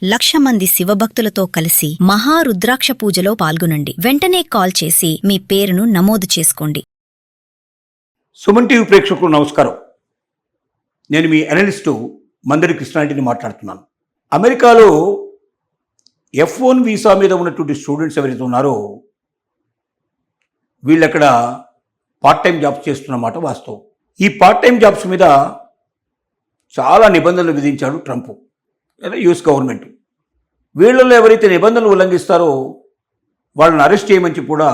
1,00,000 మంది శివభక్తులతో కలిసి మహారుద్రాక్ష పూజలో పాల్గొనండి. వెంటనే కాల్ చేసి మీ పేరును నమోదు చేసుకోండి. సుమన్ టీవీ ప్రేక్షకులకు నమస్కారం. నేను మీ అనలిస్టు మందరి కృష్ణారెడ్డిని మాట్లాడుతున్నాను. అమెరికాలో F1 వీసా మీద ఉన్నటువంటి స్టూడెంట్స్ ఎవరైతే ఉన్నారో వీళ్ళక్కడ పార్ట్ టైం జాబ్స్ చేస్తున్నమాట వాస్తవం. ఈ పార్ట్ టైం జాబ్స్ మీద చాలా నిబంధనలు విధించాడు ట్రంప్ లేదా యుఎస్ గవర్నమెంట్. వీళ్ళలో ఎవరైతే నిబంధనలు ఉల్లంఘిస్తారో వాళ్ళని అరెస్ట్ చేయమని కూడా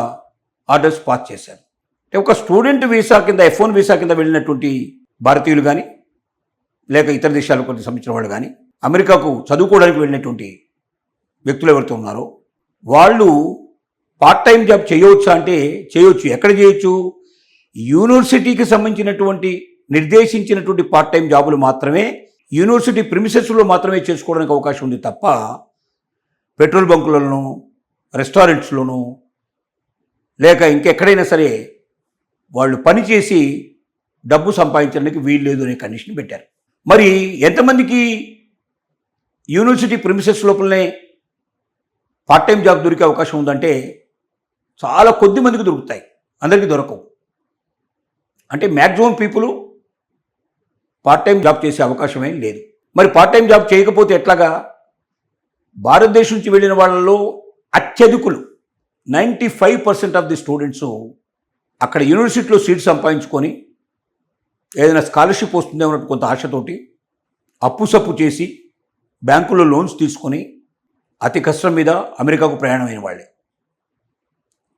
ఆర్డర్స్ పాస్ చేశారు. ఒక స్టూడెంట్ వీసా కింద F1 వీసా కింద వెళ్ళినటువంటి భారతీయులు కానీ లేక ఇతర దేశాలకు కొన్ని సంబంధించిన వాళ్ళు కానీ అమెరికాకు చదువుకోవడానికి వెళ్ళినటువంటి వ్యక్తులు ఎవరైతే ఉన్నారో వాళ్ళు పార్ట్ టైం జాబ్ చేయవచ్చా అంటే చేయవచ్చు. ఎక్కడ చేయొచ్చు? యూనివర్సిటీకి సంబంధించినటువంటి నిర్దేశించినటువంటి పార్ట్ టైం జాబులు మాత్రమే యూనివర్సిటీ ప్రిమిసెస్లో మాత్రమే చేసుకోవడానికి అవకాశం ఉంది తప్ప పెట్రోల్ బంకులలోనూ రెస్టారెంట్స్లోనూ లేక ఇంకెక్కడైనా సరే వాళ్ళు పనిచేసి డబ్బు సంపాదించడానికి వీలు లేదు అనే కండిషన్ పెట్టారు. మరి ఎంతమందికి యూనివర్సిటీ ప్రిమిసెస్ లోపలనే పార్ట్ టైం జాబ్ దొరికే అవకాశం ఉందంటే చాలా కొద్ది మందికి దొరుకుతాయి, అందరికీ దొరకవు. అంటే maximum people part time job చేసే అవకాశమే లేదు. మరి పార్ట్ టైం జాబ్ చేయకపోతే ఎట్లాగా? భారతదేశం నుంచి వెళ్ళిన వాళ్ళలో అత్యధికులు 95% ఆఫ్ ది స్టూడెంట్స్ అక్కడ యూనివర్సిటీలో సీట్ సంపాదించుకొని ఏదైనా స్కాలర్షిప్ వస్తుందేమో అన్నట్టు కొంత ఆశతోటి అప్పుసప్పు చేసి బ్యాంకులో లోన్స్ తీసుకొని అతి కష్టం మీద అమెరికాకు ప్రయాణమైన వాళ్ళే.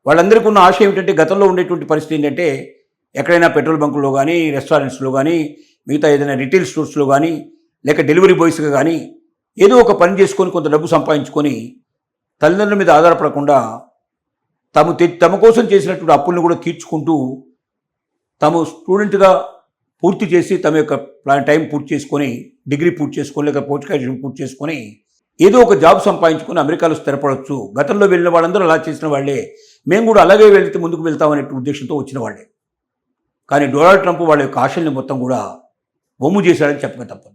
వాళ్ళందరికీ ఉన్న ఆశ ఏమిటంటే గతంలో ఉండేటువంటి పరిస్థితి ఏంటంటే ఎక్కడైనా పెట్రోల్ బంకుల్లో కానీ రెస్టారెంట్స్లో కానీ మిగతా ఏదైనా రిటైల్ స్టోర్స్లో కానీ లేక డెలివరీ బాయ్స్గా కానీ ఏదో ఒక పని చేసుకొని కొంత డబ్బు సంపాదించుకొని తల్లిదండ్రుల మీద ఆధారపడకుండా తమ కోసం చేసినటువంటి అప్పులను కూడా తీర్చుకుంటూ తాము స్టూడెంట్గా పూర్తి చేసి తమ యొక్క టైం పూర్తి చేసుకొని డిగ్రీ పూర్తి చేసుకొని లేక పోస్ట్ గ్రాడ్యుయేషన్ పూర్తి చేసుకొని ఏదో ఒక జాబ్ సంపాదించుకొని అమెరికాలో స్థిరపడవచ్చు. గతంలో వెళ్ళిన వాళ్ళందరూ అలా చేసిన వాళ్ళే, మేము కూడా అలాగే వెళ్తే ముందుకు వెళ్తామనే ఉద్దేశంతో వచ్చిన వాళ్ళే. కానీ డొనాల్డ్ ట్రంప్ వాళ్ళ యొక్క ఆశల్ని మొత్తం కూడా బొమ్ము చేశాడని చెప్పక తప్పదు.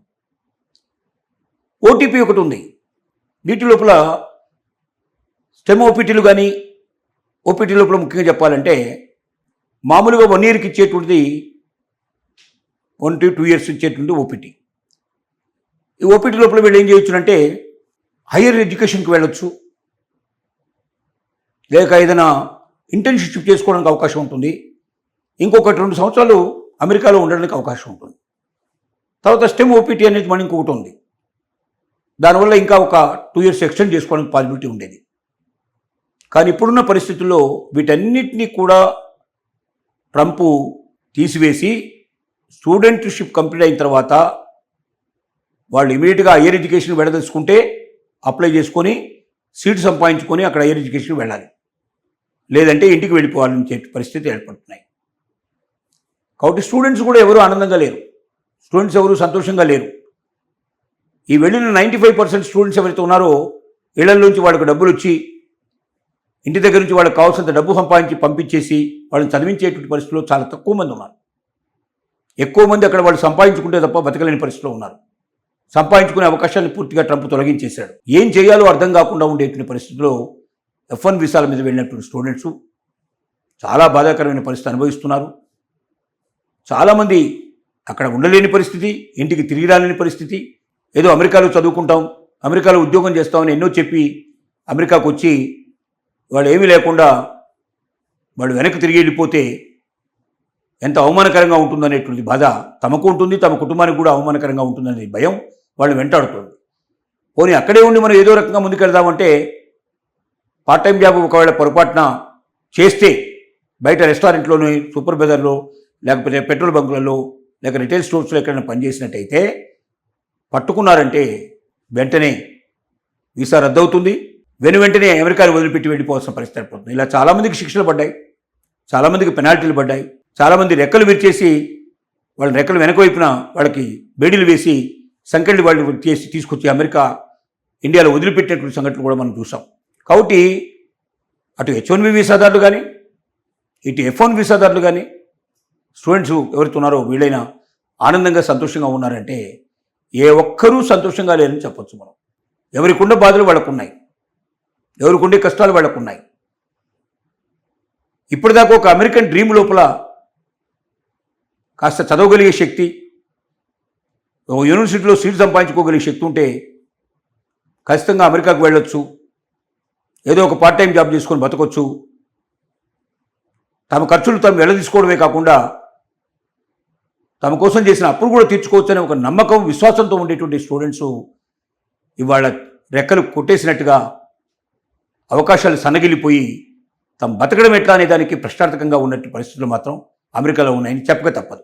ఓటీపీ ఒకటి ఉంది. వీటి లోపల స్టెమ్ ఓపీటీలు కానీ ఓపీటీ లోపల ముఖ్యంగా చెప్పాలంటే మామూలుగా 1 yearకి ఇచ్చేటువంటిది 1 to 2 years ఇచ్చేటువంటి ఓపీటీ. ఈ ఓపీటీ లోపల వీళ్ళు ఏం చేయొచ్చునంటే హయ్యర్ ఎడ్యుకేషన్కి వెళ్ళొచ్చు, లేక ఏదైనా ఇంటర్న్షిప్ చేసుకోవడానికి అవకాశం ఉంటుంది. ఇంకొక 2 సంవత్సరాలు అమెరికాలో ఉండడానికి అవకాశం ఉంటుంది. తర్వాత స్టెమ్ ఓపీటీ అనేది మనం ఇంకొకటి ఉంది. దానివల్ల ఇంకా ఒక 2 years ఎక్స్టెండ్ చేసుకోవడానికి పాసిబిలిటీ ఉండేది. కానీ ఇప్పుడున్న పరిస్థితుల్లో వీటన్నిటినీ కూడా ట్రంప్ తీసివేసి స్టూడెంట్షిప్ కంప్లీట్ అయిన తర్వాత వాళ్ళు ఇమీడియట్గా హయ్యర్ ఎడ్యుకేషన్ వెళ్ళదలుచుకుంటే అప్లై చేసుకొని సీట్ సంపాదించుకొని అక్కడ హయ్యర్ ఎడ్యుకేషన్ వెళ్ళాలి, లేదంటే ఇంటికి వెళ్ళిపోవాలని చెప్పే పరిస్థితి ఏర్పడుతున్నాయి. కాబట్టి స్టూడెంట్స్ కూడా ఎవరు ఆనందంగా లేరు, స్టూడెంట్స్ ఎవరు సంతోషంగా లేరు. ఈ వెళ్ళిన 95% స్టూడెంట్స్ ఎవరైతే ఉన్నారో ఇళ్లలోంచి వాళ్ళకి డబ్బులు వచ్చి ఇంటి దగ్గర నుంచి వాళ్ళకి కావాల్సినంత డబ్బు సంపాదించి పంపించేసి వాళ్ళని చదివించేటువంటి పరిస్థితుల్లో చాలా తక్కువ మంది ఉన్నారు. ఎక్కువ మంది అక్కడ వాళ్ళు సంపాదించుకుంటే తప్ప బతకలేని పరిస్థితిలో ఉన్నారు. సంపాదించుకునే అవకాశాన్ని పూర్తిగా ట్రంప్ తొలగించేశాడు. ఏం చేయాలో అర్థం కాకుండా ఉండేటువంటి పరిస్థితుల్లో F1 వీసాల మీద వెళ్ళినటువంటి స్టూడెంట్స్ చాలా బాధాకరమైన పరిస్థితి అనుభవిస్తున్నారు. చాలామంది అక్కడ ఉండలేని పరిస్థితి, ఇంటికి తిరిగి రాలేని పరిస్థితి. ఏదో అమెరికాలో చదువుకుంటాం, అమెరికాలో ఉద్యోగం చేస్తామని ఎన్నో చెప్పి అమెరికాకు వచ్చి వాళ్ళు ఏమీ లేకుండా వాళ్ళు వెనక్కి తిరిగి వెళ్ళిపోతే ఎంత అవమానకరంగా ఉంటుందనేటువంటి బాధ తమకు ఉంటుంది, తమ కుటుంబానికి కూడా అవమానకరంగా ఉంటుందనే భయం వాళ్ళు వెంటాడుతుంది. పోనీ అక్కడే ఉండి మనం ఏదో రకంగా ముందుకెళ్దామంటే పార్ట్ టైం జాబ్ ఒకవేళ పొరపాటున చేస్తే బయట రెస్టారెంట్లోని సూపర్ బజార్లో లేకపోతే పెట్రోల్ బంకులలో లేక రిటైల్ స్టోర్స్లో ఎక్కడైనా పనిచేసినట్టయితే పట్టుకున్నారంటే వెంటనే వీసా రద్దవుతుంది. వెంటనే అమెరికాను వదిలిపెట్టి వెళ్ళిపోవాల్సిన పరిస్థితి ఏర్పడుతుంది. ఇలా చాలామందికి శిక్షలు పడ్డాయి, చాలామందికి పెనాల్టీలు పడ్డాయి. చాలామంది రెక్కలు విరిచేసి వాళ్ళ రెక్కలు వెనక వైపున వాళ్ళకి బేడీలు వేసి సంకెళ్ళు వాళ్ళు చేసి తీసుకొచ్చి అమెరికా ఇండియాలో వదిలిపెట్టినటువంటి సంఘటనలు కూడా మనం చూసాం. కాబట్టి అటు H1B వీసాదారులు కానీ ఇటు F1 వీసాదారులు కానీ స్టూడెంట్స్ ఎవరైతే ఉన్నారో వీళ్ళైనా ఆనందంగా సంతోషంగా ఉన్నారంటే ఏ ఒక్కరూ సంతోషంగా లేరని చెప్పొచ్చు మనం. ఎవరికుండే బాధలు వాళ్ళకున్నాయి, ఎవరికుండే కష్టాలు వాళ్ళకున్నాయి. ఇప్పటిదాకా ఒక అమెరికన్ డ్రీమ్ లోపల కాస్త చదవగలిగే శక్తి, ఒక యూనివర్సిటీలో సీట్ సంపాదించుకోగలిగే శక్తి ఉంటే ఖచ్చితంగా అమెరికాకు వెళ్ళొచ్చు, ఏదో ఒక పార్ట్ టైం జాబ్ చేసుకొని బతకొచ్చు. తమ ఖర్చులు తాము వెళ్ళదీసుకోవడమే కాకుండా తమ కోసం చేసిన అప్పులు కూడా తీర్చుకోవచ్చు అనే ఒక నమ్మకం, విశ్వాసంతో ఉండేటువంటి స్టూడెంట్స్ ఇవాళ రెక్కలు కొట్టేసినట్టుగా అవకాశాలు సన్నగిలిపోయి తమ బతకడం ఎట్లా అనే దానికి ప్రశ్నార్థకంగా ఉన్నట్టు పరిస్థితులు మాత్రం అమెరికాలో ఉన్నాయని చెప్పక తప్పదు.